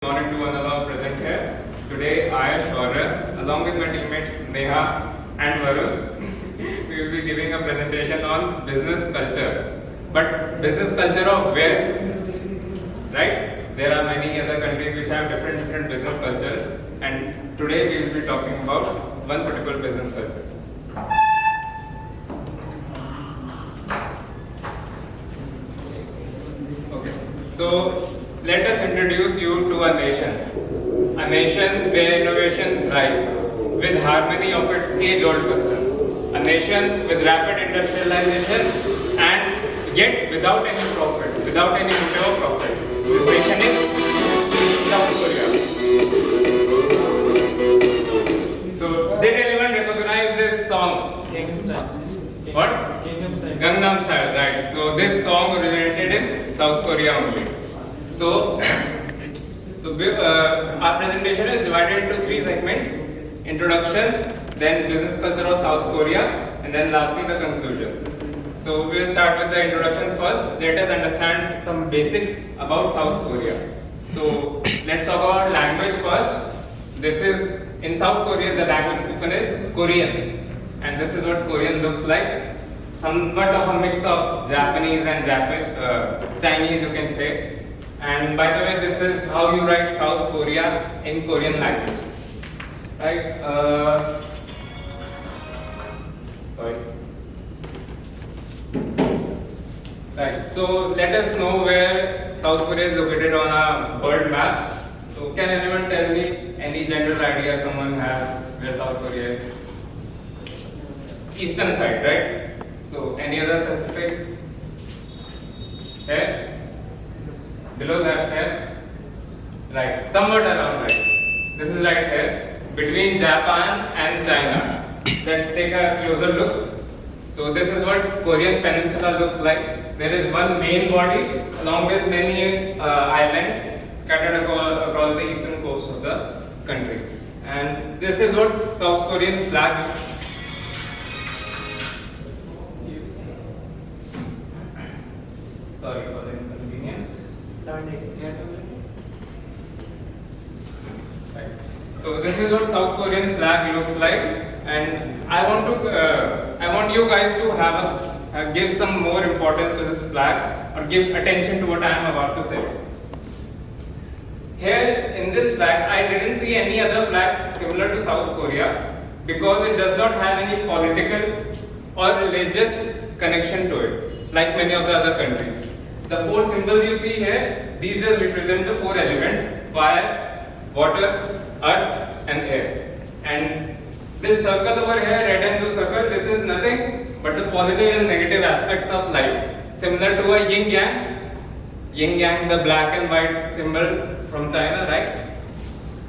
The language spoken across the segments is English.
Morning to one of our present here. Today I, Shaurya, along with my teammates Neha and Varun, we will be giving a presentation on business culture. But business culture of where? Right? There are many other countries which have different business cultures, and today we will be talking about one particular business culture. Okay. So let us introduce you to a nation where innovation thrives, with harmony of its age-old custom, a nation with rapid industrialization and yet without any profit, without any motive of profit. This nation is South Korea. So, did anyone recognize this song? What? Gangnam Style, right. So, this song originated in South Korea only. So our presentation is divided into three segments: introduction, then business culture of South Korea, and then lastly the conclusion. So we will start with the introduction first. Let us understand some basics about South Korea. So let's talk about language first. This is in South Korea, the language spoken is Korean, and this is what Korean looks like. Somewhat of a mix of Japanese and Chinese, you can say. And by the way, this is how you write South Korea in Korean language, right? Sorry. Right. So let us know where South Korea is located on a world map. So can anyone tell me any general idea someone has where South Korea is? Eastern side, right? So any other specific? Here? Below that here, right, somewhat around right. This is right here, between Japan and China. Let's take a closer look. So this is what Korean peninsula looks like. There is one main body along with many islands scattered across the eastern coast of the country. And this is what South Korean flag is. Sorry for the inconvenience. Right. So this is what South Korean flag looks like, and I want you guys to have give some more importance to this flag, or give attention to what I am about to say. Here in this flag, I didn't see any other flag similar to South Korea because it does not have any political or religious connection to it, like many of the other countries. The four symbols you see here, these just represent the four elements: fire, water, earth and air. And this circle over here, red and blue circle, this is nothing but the positive and negative aspects of life. Similar to a yin yang, the black and white symbol from China, right?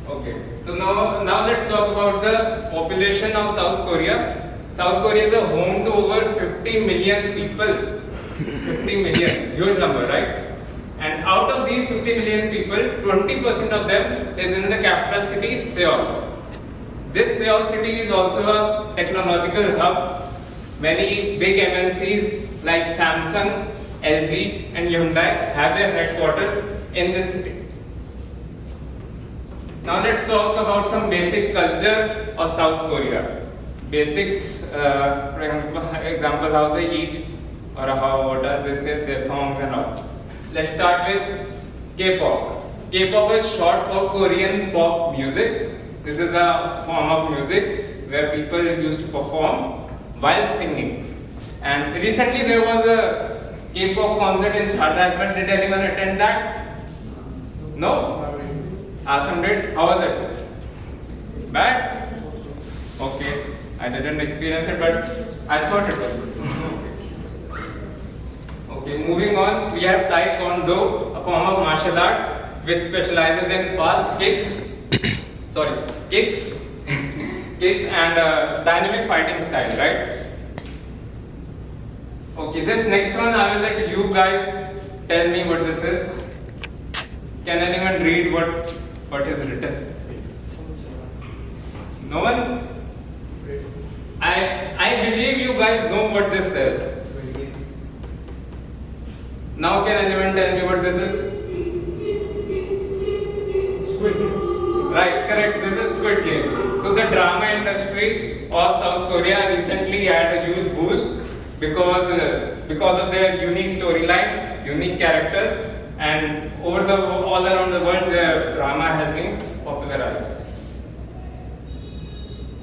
Okay, so now let's talk about the population of South Korea. South Korea is a home to over 50 million people. 50 million, huge number, right? And out of these 50 million people, 20% of them is in the capital city, Seoul. This Seoul city is also a technological hub. Many big MNCs like Samsung, LG and Hyundai have their headquarters in this city. Now let's talk about some basic culture of South Korea. Basics, for example, how they eat, or what are they say, their songs and all. Let's start with K-pop. K-pop is short for Korean pop music. This is a form of music where people used to perform while singing. And recently there was a K-pop concert in Chhattisgarh as well. Did anyone attend that? No? Assam did? How was it? Bad? Okay. I didn't experience it, but I thought it was good. Okay, moving on, we have Taekwondo, a form of martial arts which specializes in fast kicks, kicks and dynamic fighting style, right? Okay, this next one I will let you guys tell me what this is. Can anyone read what is written? No one? I believe you guys know what this says. Now can anyone tell me what this is? Right, correct. This is Squid Game. So the drama industry of South Korea recently had a huge boost because of their unique storyline, unique characters, and all around the world, their drama has been popularized.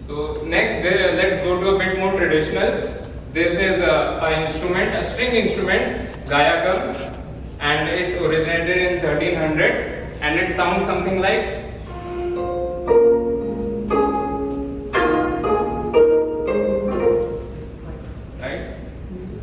So next, let's go to a bit more traditional. This is a string instrument, gayagam, and it originated in 1300s, and it sounds something like.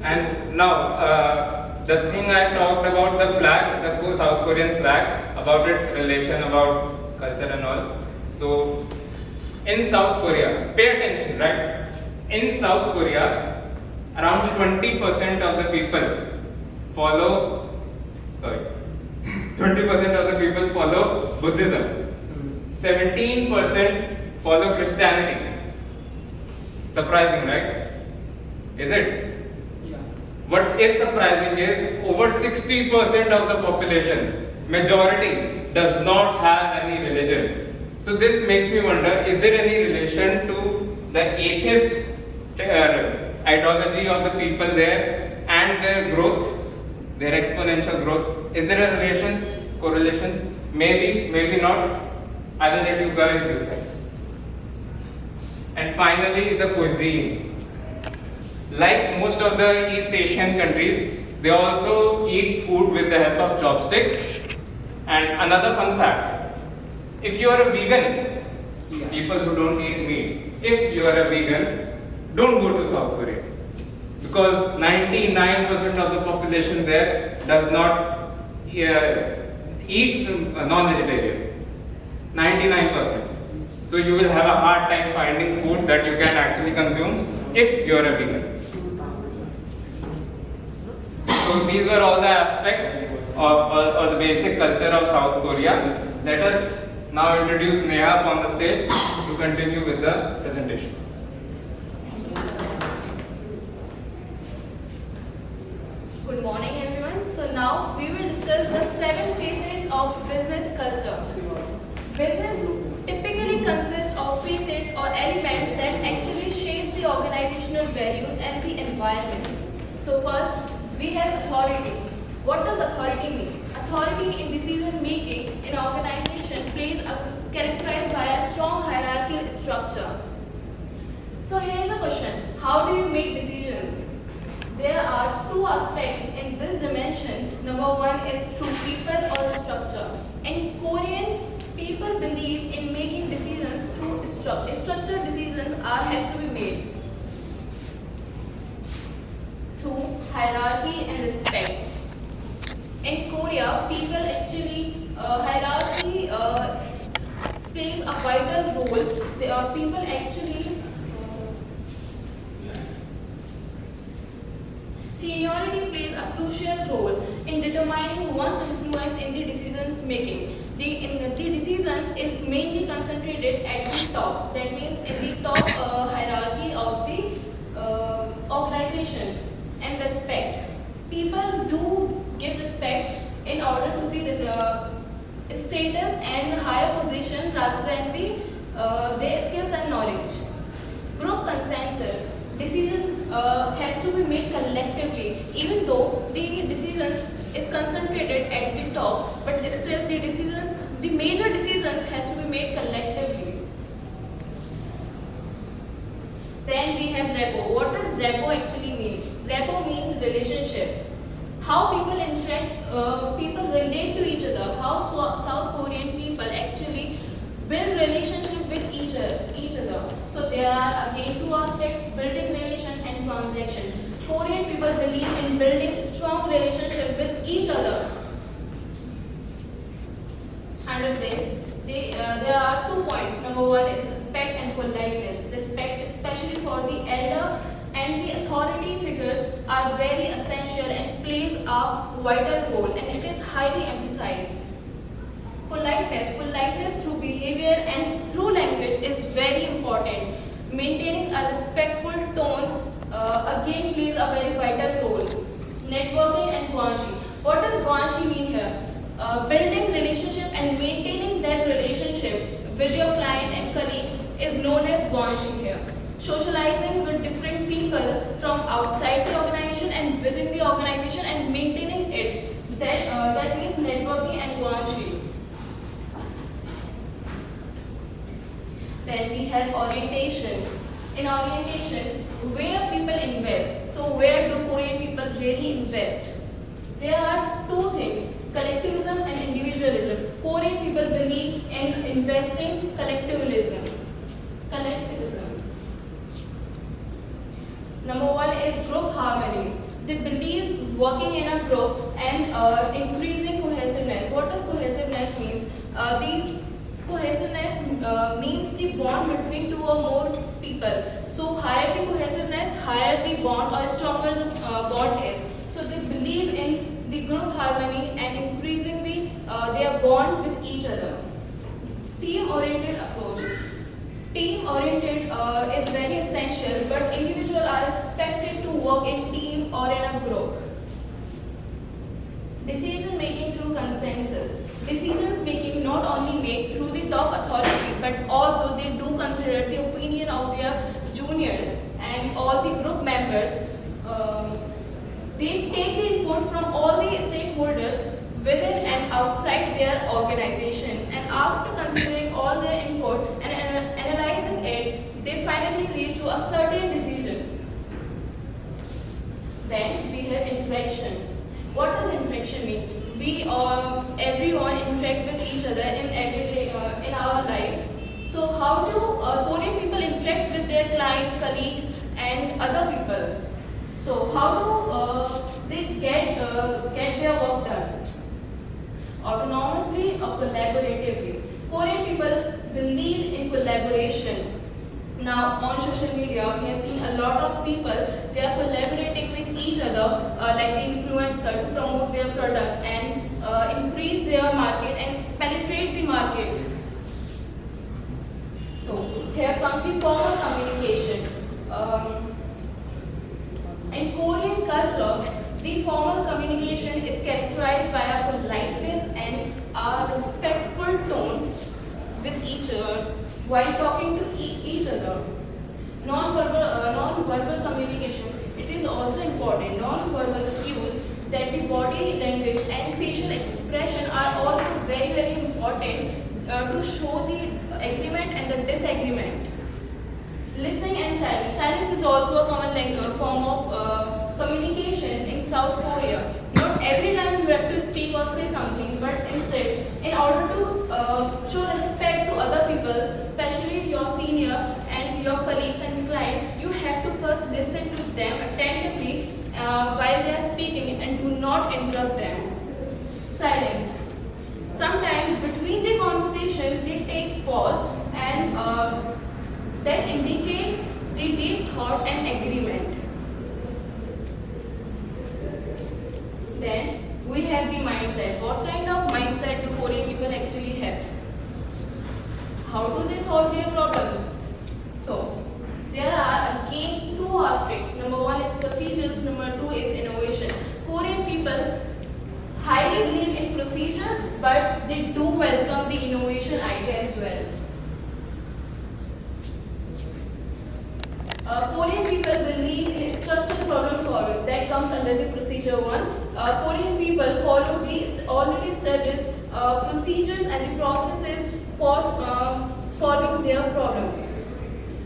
And now, the thing I talked about the flag, the South Korean flag, about its relation, about culture and all. So, in South Korea, pay attention, right? In South Korea, around 20% of the people follow, 20% of the people follow Buddhism. 17% follow Christianity. Surprising, right? Is it? What is surprising is over 60% of the population, majority, does not have any religion. So this makes me wonder, is there any relation to the atheist ideology of the people there and their growth, their exponential growth? Is there a correlation? Maybe, maybe not. I will let you guys decide. And finally, the cuisine. Like most of the East Asian countries, they also eat food with the help of chopsticks. And another fun fact, if you are a vegan, people who don't eat meat, if you are a vegan, don't go to South Korea. Because 99% of the population there does not eat non-vegetarian. 99%. So you will have a hard time finding food that you can actually consume if you are a vegan. So these were all the aspects of the basic culture of South Korea. Let us now introduce Neha on the stage to continue with the presentation. Good morning everyone. So now we will discuss the 7 facets of business culture. Business typically consists of facets or elements that actually shape the organizational values and the environment. So first, we have authority. What does authority mean? Authority in decision making in organization characterized by a strong hierarchical structure. So here is a question. How do you make decisions? There are 2 aspects in this dimension. Number 1 is through people or structure. In Korean, people believe in making decisions through structure. Structured decisions has to be made through hierarchy and respect. In Korea, people actually hierarchy plays a vital role. People actually seniority plays a crucial role in determining one's influence in the decisions making. The decisions is mainly concentrated at the top. That means in the top hierarchy of the organization. And respect. People do give respect in order to the status and higher position rather than their skills and knowledge. Group consensus. Decision has to be made collectively, even though the decisions is concentrated at the top, but still the major decisions has to be made collectively. Then we have repo. What does repo actually mean? Repo means relationship. How people interact, people relate to each other. How South Korean people actually build relationship with each other. So there are again 2 aspects: building relation and transaction. Korean people believe in building strong relationship with each other. Under this, there are 2 points. Number 1 is respect and politeness. Respect, especially for the elder and the authority figures, are very essential and plays a vital role, and it is highly emphasized. Politeness through behavior and through language is very important. Maintaining a respectful tone again plays a very vital role. Networking and guanxi. What does guanxi mean here? Building relationship and maintaining that relationship with your client and colleagues is known as guanxi here. Socializing with different people from outside the organization and within the organization and maintaining it. That means networking and guanxi. Then we have orientation. In orientation, where people invest. So where do Korean people really invest? There are two things, collectivism and individualism. Korean people believe in investing collectivism. Number one is group harmony. They believe working in a group and increasing cohesiveness. What does cohesiveness means? The cohesiveness means the bond between two or more people. So higher the cohesiveness, higher the bond or stronger the bond is. So they believe in the group harmony and increasing their bond with each other. Team-oriented approach. Team-oriented is very essential, but individuals are expected to work in team or in a group. Decision making through consensus. Decisions making not only made through the top authority, but also they do consider the opinion of their juniors and all the group members. They take the input from all the stakeholders within and outside their organization, and after considering all their input and analyzing it, they finally reach to a certain decisions. Then we have interaction. What does interaction mean? We everyone interact with each other in everyday in our life. So how do Korean people interact with their client, colleagues, and other people? So how do they get their work done? Autonomously or collaboratively. Korean people believe in collaboration. Now on social media, we have seen a lot of people, they are collaborating with each other, like the influencer, to promote their product and increase their market and penetrate the market. So here comes the formal communication. In Korean culture, the formal communication is characterized by a politeness and a respectful tone with each other while talking to each other. Non-verbal communication, it is also important. Non-verbal cues that the body language and facial expression are also very, very important to show the agreement and the disagreement. Listening and silence. Silence is also a common form of communication in South Korea. Not every time you have to speak or say something, but instead, in order to show respect to other people, especially your senior and your colleagues and clients, you have to first listen to them attentively while they are speaking and do not interrupt them. Silence. Sometimes between the conversation, they take pause and that indicate the deep thought and agreement. Then we have the mindset. What kind of mindset do Korean people actually have? How do they solve their problems? So there are again two aspects. Number one is procedures, number two is innovation. Korean people highly believe in procedure, but they do welcome the innovation idea as well. Korean people believe in structured problem solving. That comes under the procedure one. Korean people follow the already established procedures and the processes for solving their problems.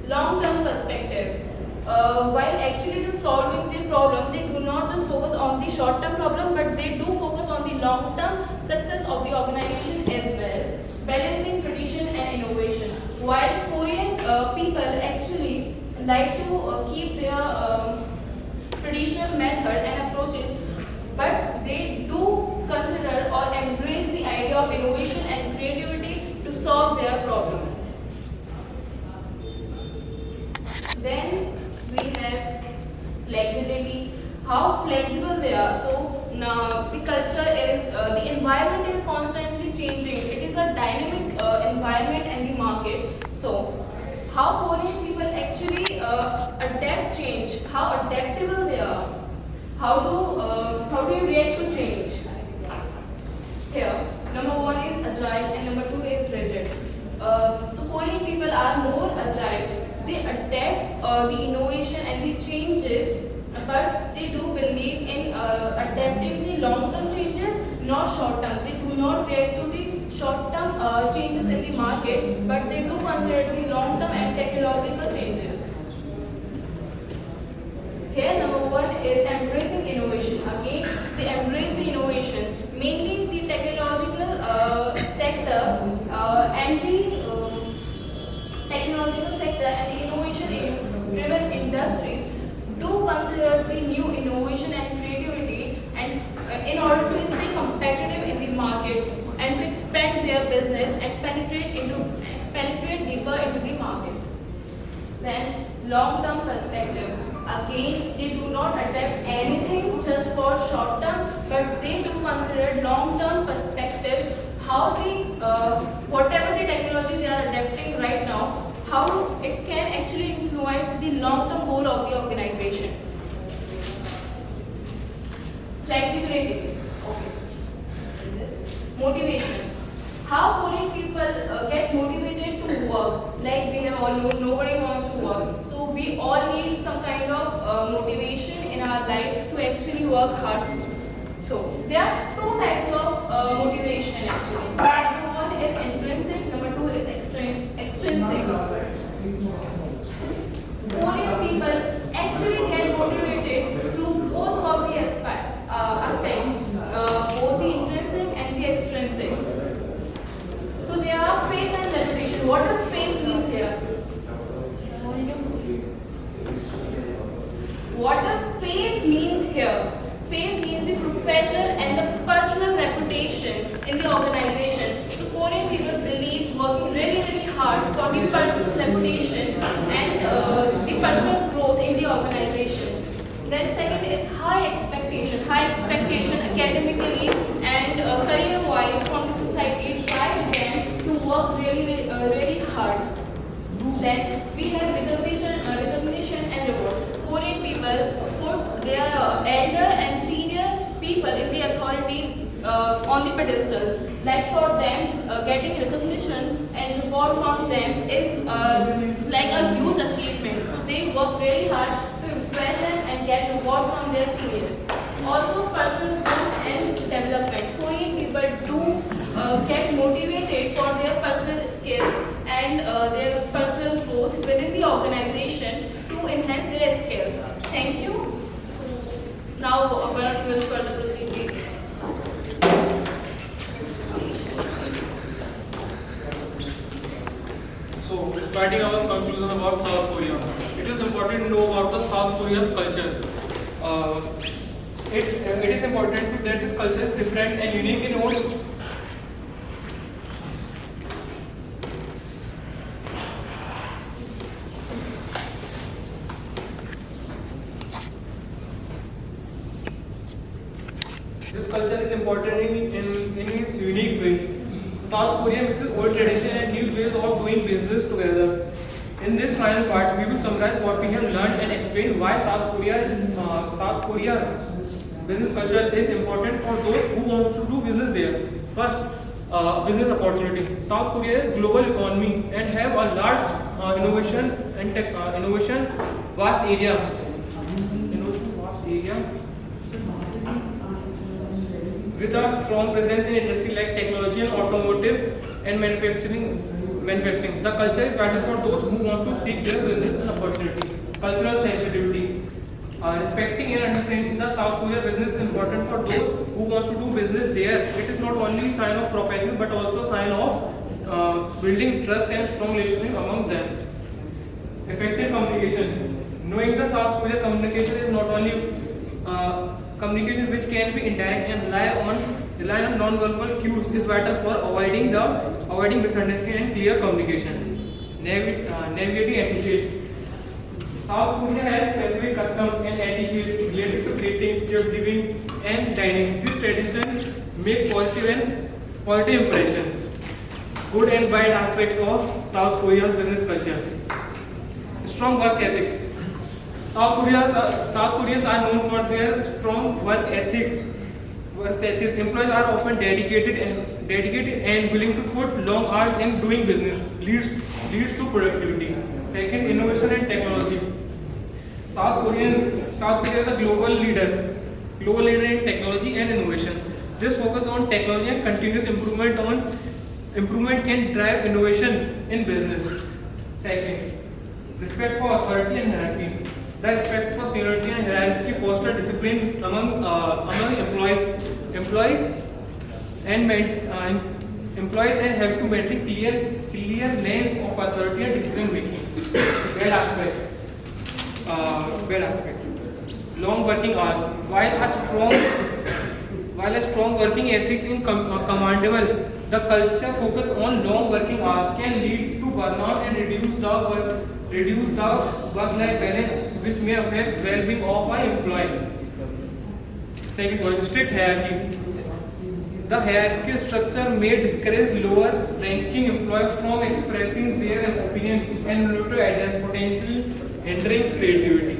Long-term perspective. While actually just solving the problem, they do not just focus on the short-term problem, but they do focus on the long-term success of the organization as well. Balancing tradition and innovation. While Korean people actually like to keep their traditional method and approaches, but they do consider or embrace the idea of innovation and creativity to solve their problem. Then we have flexibility, how flexible they are. So now the culture is, the environment is constantly changing. It is a dynamic environment and the market. So how Korean people actually adapt change, how adaptable they are, how do you react to change? Here, number one is agile and number two is rigid. they adapt the innovation and the changes, but they do believe in adapting the long-term changes, not short-term. They do not react to the short-term changes in the market, but they do consider the long-term and technological changes. Here, number one is embracing innovation. Again, they embrace the innovation, mainly the technological sector and the technological sector and the innovation-driven industries do consider the new innovation and creativity, and in order to stay competitive in the market and to expand their business and penetrate deeper into the market. Then, long-term perspective. Again, they do not adapt anything just for short term, but they do consider long-term perspective, how the whatever the technology they are adapting right now, how it can actually influence the long-term goal of the organization. Flexibility. Okay. Motivation. How Korean people get motivated to work? Like we have all known, nobody wants to work. So we all need some kind of motivation in our life to actually work hard. So there are two types of motivation actually. Number one is intrinsic, number two is extrinsic. Korean people actually get motivated through both of the aspects, both the intrinsic and the extrinsic. So there are phase and reputation. What does phase means here? What does phase mean here? Phase means the professional and the personal reputation in the organization. So Korean people believe working really hard for the personal reputation and the personal growth in the organization. Then second is high expectation. High expectation academically and career-wise from the society drive them to work really hard. Then we have recognition and reward. Korean people put their elder and senior people in the authority on the pedestal. Like for them, getting recognition and reward from them is like a huge achievement. So they work really hard to impress them and get reward from their seniors. Also personal growth and development. Korean people do get motivated for their personal skills and their personal growth within the organization to enhance their skills. Thank you. Now, Varun will further proceed. Please. So, starting our conclusion about South Korea, it is important to know about the South Korea's culture. It is important that this culture is different and unique in own. This culture is important in its unique way. South Korea mixes old tradition and new ways of doing business together. In this final part, we will summarize what we have learned and explain why South Korea's business culture is important for those who want to do business there. First, business opportunity. South Korea is global economy and have a large innovation vast area. With a strong presence in industry like technology and automotive and manufacturing. The culture is vital for those who want to seek their business and opportunity. Cultural sensitivity. Respecting and understanding the South Korea business is important for those who want to do business there. It is not only a sign of professionalism but also a sign of building trust and strong relationship among them. Effective communication. Knowing the South Korea communication is not only communication which can be indirect and rely on non-verbal cues is vital for avoiding misunderstanding and clear communication. Navigating etiquette. South Korea has specific customs and etiquette related to greetings, gift giving, and dining. This tradition make positive impression. Good and bad aspects of South Korea's business culture. Strong work ethic. South Koreans are known for their strong work ethics. Employees are often dedicated dedicated and willing to put long hours in doing business leads to productivity. Second, innovation and technology. South Korea is a global leader in technology and innovation. This focus on technology and continuous improvement can drive innovation in business. Second, respect for authority and hierarchy. The respect for seniority and hierarchy foster discipline among employees and have to maintain clear lanes of authority and decision making. Bad aspects. Long working hours. While a strong working ethics is commendable, the culture focus on long working hours can lead to burnout and reduce the work-life balance, which may affect well-being of an employee. Second point, strict hierarchy. The hierarchy structure may discourage lower-ranking employees from expressing their opinions and to ideas, potentially hindering creativity.